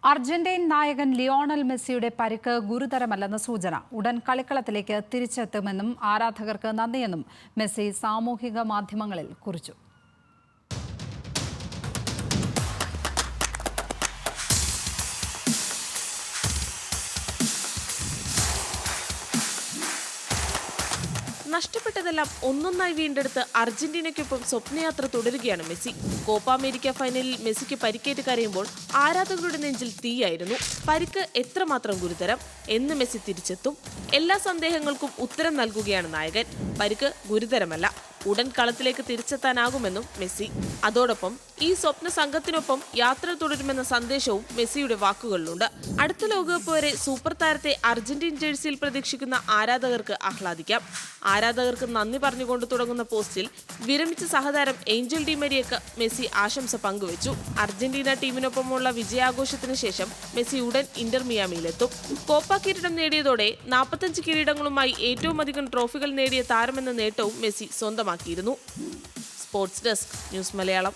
Argentine നായകൻ Lionel മെസ്സിയുടെ പരിക്ക് ഗുരുതരമല്ലെന്ന സൂചന. ഉടൻ കളിക്കളത്തിലേക്ക് തിരിച്ചെത്തുമെന്നും ആരാധകർക്ക് നന്ദിയെന്നും മെസ്സി സാമൂഹിക മാധ്യമങ്ങളിൽ കുറിച്ചു. നഷ്ടപ്പെട്ടതെല്ലാം ഒന്നൊന്നായി വീണ്ടെടുത്ത് അർജന്റീനയ്ക്കൊപ്പം സ്വപ്നയാത്ര തുടരുകയാണ് മെസ്സി. കോപ്പ അമേരിക്ക ഫൈനലിൽ മെസ്സിക്ക് പരിക്കേറ്റ് കരയുമ്പോൾ ആരാധകരുടെ നെഞ്ചിൽ തീയായിരുന്നു. പരിക്ക് എത്രമാത്രം ഗുരുതരം? എന്ന് മെസ്സി തിരിച്ചെത്തും? എല്ലാ സന്ദേഹങ്ങൾക്കും ഉത്തരം നൽകുകയാണ് നായകൻ. പരിക്ക് ഗുരുതരമല്ല, ഉടൻ കളത്തിലേക്ക് തിരിച്ചെത്താനാകുമെന്നും മെസ്സി. അതോടൊപ്പം ഈ സ്വപ്ന സംഘത്തിനൊപ്പം യാത്ര തുടരുമെന്ന സന്ദേശവും മെസ്സിയുടെ വാക്കുകളിലുണ്ട്. അടുത്ത ലോകകപ്പ് വരെ സൂപ്പർ താരത്തെ അർജന്റീൻ ജേഴ്സിയിൽ പ്രതീക്ഷിക്കുന്ന ആരാധകർക്ക് ആഹ്ലാദിക്കാം. ആരാധകർക്ക് നന്ദി പറഞ്ഞുകൊണ്ട് തുടങ്ങുന്ന പോസ്റ്റിൽ വിരമിച്ച സഹതാരം ഏഞ്ചൽ ഡി മരിയക്ക് മെസ്സി ആശംസ പങ്കുവച്ചു. അർജന്റീന ടീമിനൊപ്പമുള്ള വിജയാഘോഷത്തിന് ശേഷം മെസ്സി ഉടൻ ഇന്റർ മിയാമിയിലെത്തും. കോപ്പ കിരീടം നേടിയതോടെ 45 കിരീടങ്ങളുമായി ഏറ്റവും അധികം ട്രോഫികൾ നേടിയ താരമെന്ന നേട്ടവും മെസ്സി സ്വന്തമാക്കിയിരുന്നു. Sports desk, news Malayalam.